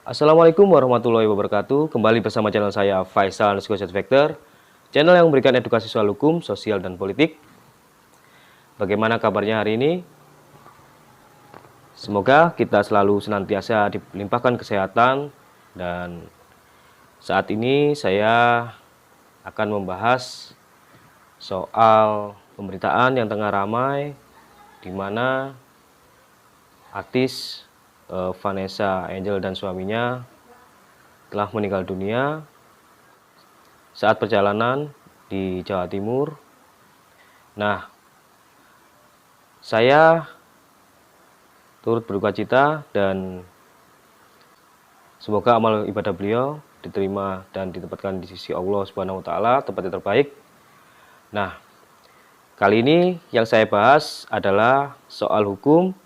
Assalamualaikum warahmatullahi wabarakatuh. Kembali bersama channel saya Faisal_Factor, channel yang memberikan edukasi soal hukum, sosial, dan politik. Bagaimana kabarnya hari ini? Semoga kita selalu senantiasa dilimpahkan kesehatan. Dan saat ini saya akan membahas soal pemberitaan yang tengah ramai, di mana artis Vanessa Angel dan suaminya telah meninggal dunia saat perjalanan di Jawa Timur. Nah, saya turut berduka cita dan semoga amal ibadah beliau diterima dan ditempatkan di sisi Allah Subhanahu wa taala tempat yang terbaik. Nah, kali ini yang saya bahas adalah soal hukum,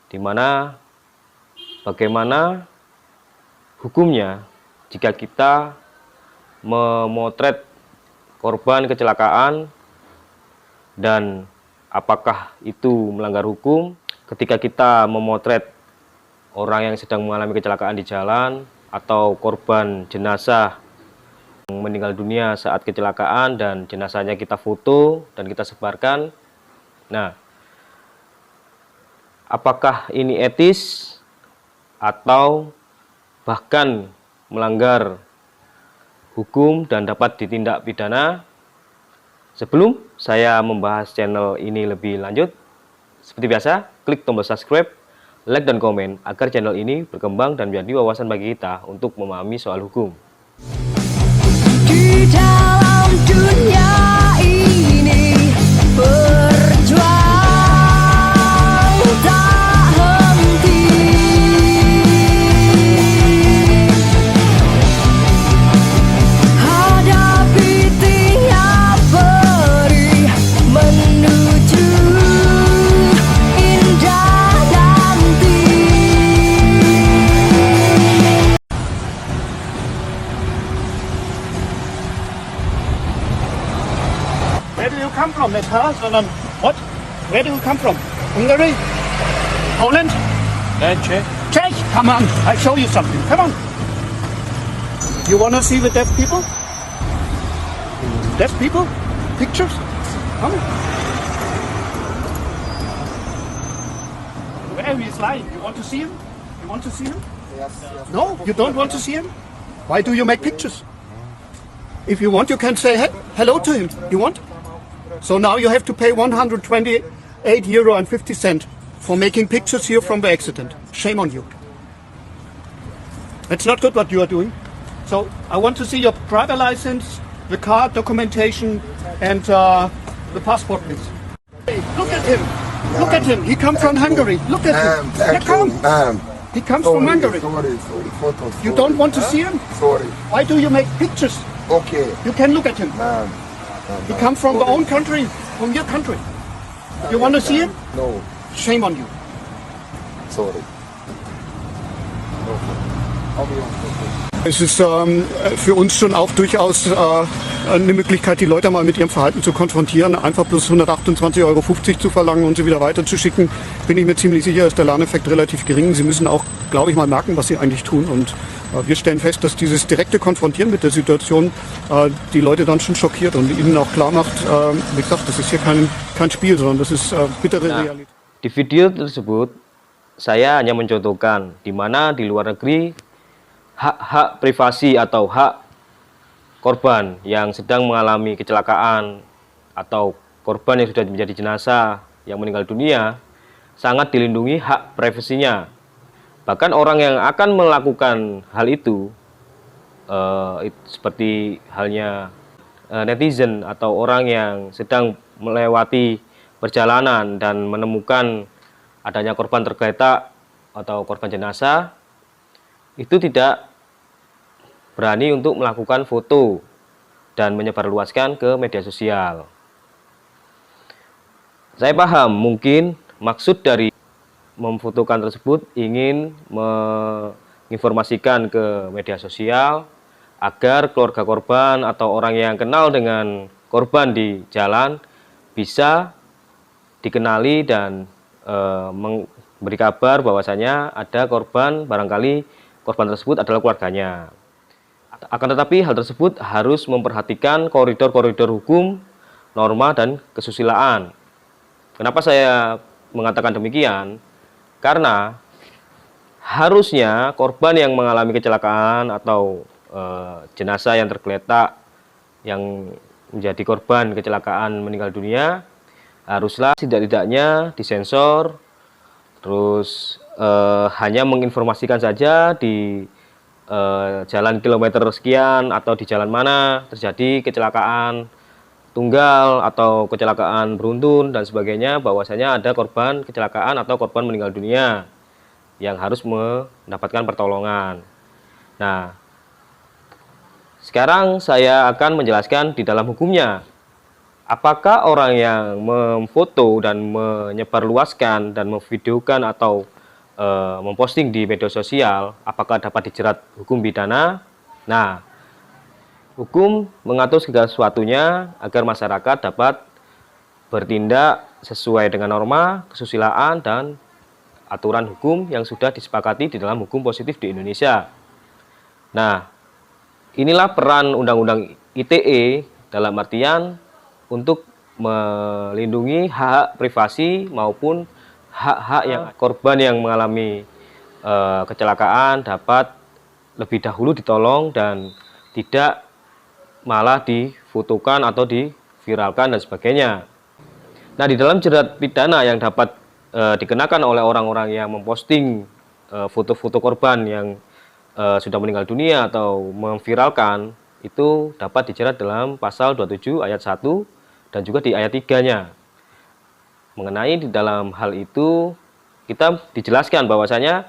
di mana bagaimana hukumnya jika kita memotret korban kecelakaan dan apakah itu melanggar hukum ketika kita memotret orang yang sedang mengalami kecelakaan di jalan atau korban jenazah yang meninggal dunia saat kecelakaan dan jenazahnya kita foto dan kita sebarkan. Nah, apakah ini etis atau bahkan melanggar hukum dan dapat ditindak pidana? Sebelum saya membahas channel ini lebih lanjut, seperti biasa, klik tombol subscribe, like, dan komen agar channel ini berkembang dan menjadi wawasan bagi kita untuk memahami soal hukum. Di dalam dunia ini berjuang tak henti, hadapi tiap peri menuju indah nanti. Where do you come from, Neta? What? Where do you come from? Hungary? Poland? Czech. Czech? Come on, I show you something. Come on. You wanna see the deaf people? Deaf people? Pictures? Come on. Where he is lying? You want to see him? You want to see him? Yes. No, you don't want to see him? Why do you make pictures? If you want, you can say hello to him. You want? So now you have to pay 128 euro and 50 cent for making pictures here from the accident. Shame on you. It's not good what you are doing. So I want to see your driver license, the car documentation, and the passport, please. Hey, look at him. Look at him. He comes from Hungary. Look at him. Yeah, come. He comes from Hungary. Sorry, photos. You don't want to see him? Sorry. Why do you make pictures? Okay, You can look at him. ma'am. He comes from the own country, from your country. You want to see him? No, Shame on you. sorry. Okay. I'll be on photo. Es ist für uns schon auch durchaus eine Möglichkeit, die Leute mal mit ihrem Verhalten zu konfrontieren. Einfach bloß 128,50 Euro zu verlangen und sie wieder weiterzuschicken, bin ich mir ziemlich sicher, ist der Lerneffekt relativ gering. Sie müssen auch, glaube ich, mal merken, was sie eigentlich tun. Und wir stellen fest, dass dieses direkte Konfrontieren mit der Situation die Leute dann schon schockiert und ihnen auch klar macht, wie gesagt, das ist hier kein Spiel, sondern das ist bittere Realität. Di video tersebut, saya hanya mencontohkan di mana di luar negeri hak-hak privasi atau hak korban yang sedang mengalami kecelakaan atau korban yang sudah menjadi jenazah yang meninggal dunia sangat dilindungi hak privasinya. Bahkan orang yang akan melakukan hal itu seperti halnya netizen atau orang yang sedang melewati perjalanan dan menemukan adanya korban tergeletak atau korban jenazah, itu tidak berani untuk melakukan foto dan menyebarluaskan ke media sosial. Saya paham mungkin maksud dari memfotokan tersebut ingin menginformasikan ke media sosial agar keluarga korban atau orang yang kenal dengan korban di jalan bisa dikenali dan memberi kabar bahwasanya ada korban barangkali korban tersebut adalah keluarganya. Akan tetapi hal tersebut harus memperhatikan koridor-koridor hukum, norma, dan kesusilaan. Kenapa saya mengatakan demikian? Karena harusnya korban yang mengalami kecelakaan atau jenazah yang tergeletak yang menjadi korban kecelakaan meninggal dunia haruslah tidak-tidaknya disensor, terus hanya menginformasikan saja di jalan kilometer sekian atau di jalan mana terjadi kecelakaan tunggal atau kecelakaan beruntun dan sebagainya, bahwasanya ada korban kecelakaan atau korban meninggal dunia yang harus mendapatkan pertolongan. Nah, sekarang saya akan menjelaskan di dalam hukumnya. Apakah orang yang memfoto dan menyebarluaskan dan memvideokan atau memposting di media sosial, apakah dapat dijerat hukum pidana? Nah, hukum mengatur segala sesuatunya agar masyarakat dapat bertindak sesuai dengan norma, kesusilaan, dan aturan hukum yang sudah disepakati di dalam hukum positif di Indonesia. Nah, inilah peran Undang-Undang ITE dalam artian untuk melindungi hak privasi maupun hak-hak yang korban yang mengalami kecelakaan dapat lebih dahulu ditolong dan tidak malah difotokan atau diviralkan dan sebagainya. Nah, di dalam jerat pidana yang dapat dikenakan oleh orang-orang yang memposting foto-foto korban yang sudah meninggal dunia atau memviralkan, itu dapat dijerat dalam pasal 27 ayat 1 dan juga di ayat 3-nya. Mengenai di dalam hal itu kita dijelaskan bahwasanya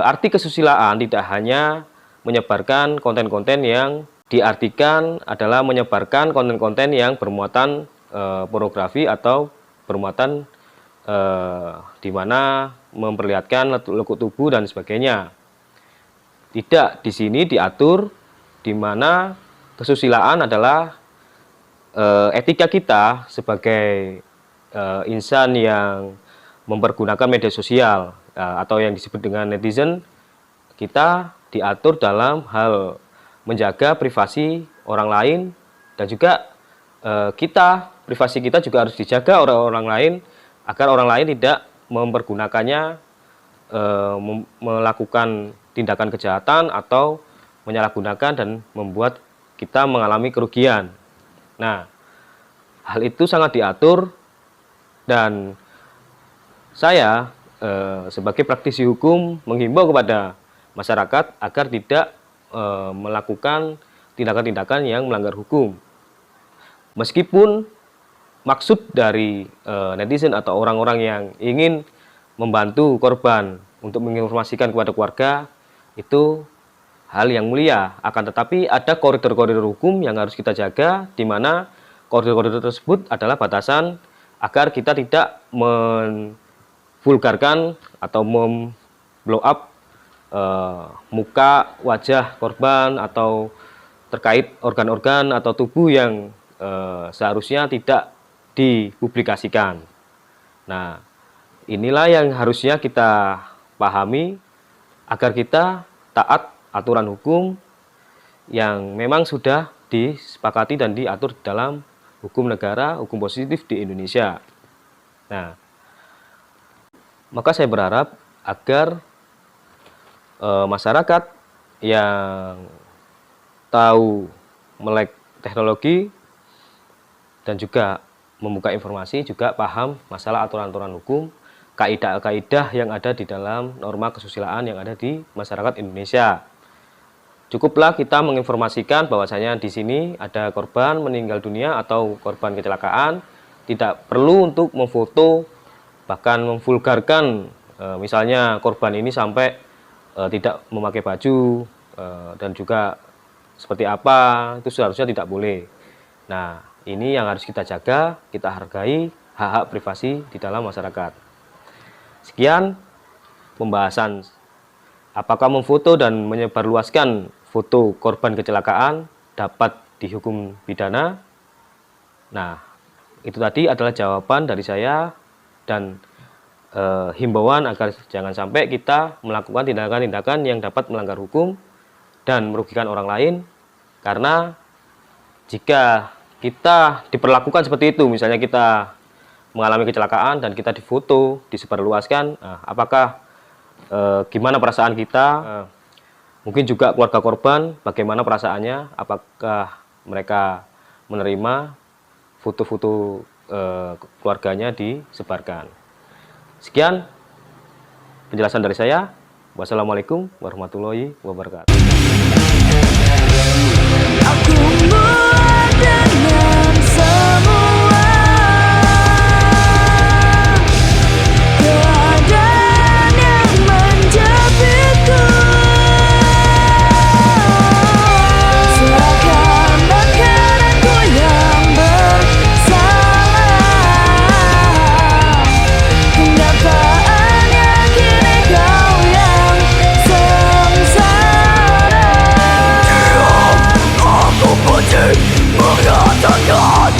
arti kesusilaan tidak hanya menyebarkan konten-konten yang diartikan adalah menyebarkan konten-konten yang bermuatan pornografi atau bermuatan di mana memperlihatkan lekuk tubuh dan sebagainya. Tidak, di sini diatur di mana kesusilaan adalah etika kita sebagai insan yang mempergunakan media sosial atau yang disebut dengan netizen. Kita diatur dalam hal menjaga privasi orang lain dan juga privasi kita juga harus dijaga oleh orang lain agar orang lain tidak mempergunakannya melakukan tindakan kejahatan atau menyalahgunakan dan membuat kita mengalami kerugian. Nah, hal itu sangat diatur dan saya sebagai praktisi hukum menghimbau kepada masyarakat agar tidak melakukan tindakan-tindakan yang melanggar hukum. Meskipun maksud dari netizen atau orang-orang yang ingin membantu korban untuk menginformasikan kepada keluarga itu hal yang mulia, akan tetapi ada koridor-koridor hukum yang harus kita jaga, di mana koridor-koridor tersebut adalah batasan agar kita tidak memvulgarkan atau memblow up muka, wajah korban atau terkait organ-organ atau tubuh yang seharusnya tidak dipublikasikan. Nah, inilah yang harusnya kita pahami agar kita taat aturan hukum yang memang sudah disepakati dan diatur dalam hukum negara, hukum positif di Indonesia. Nah, maka saya berharap agar masyarakat yang tahu melek teknologi dan juga membuka informasi juga paham masalah aturan-aturan hukum, kaidah-kaidah yang ada di dalam norma kesusilaan yang ada di masyarakat Indonesia. Cukuplah kita menginformasikan bahwasanya di sini ada korban meninggal dunia atau korban kecelakaan, tidak perlu untuk memfoto bahkan memvulgarkan misalnya korban ini sampai tidak memakai baju dan juga seperti apa, itu seharusnya tidak boleh. Nah, ini yang harus kita jaga, kita hargai hak-hak privasi di dalam masyarakat. Sekian pembahasan apakah memfoto dan menyebarluaskan foto korban kecelakaan dapat dihukum pidana. Nah, itu tadi adalah jawaban dari saya dan himbauan agar jangan sampai kita melakukan tindakan-tindakan yang dapat melanggar hukum dan merugikan orang lain. Karena jika kita diperlakukan seperti itu, misalnya kita mengalami kecelakaan dan kita difoto, disebarluaskan, apakah gimana perasaan kita? Mungkin juga keluarga korban, bagaimana perasaannya? Apakah mereka menerima foto-foto keluarganya disebarkan? Sekian penjelasan dari saya. Wassalamualaikum warahmatullahi wabarakatuh. Aku muak dengan semua keadaan yang menjepitku. Seakan-akan aku yang bersalah. Kenyataannya kini kau yang sengsara. Aku benci mengatakan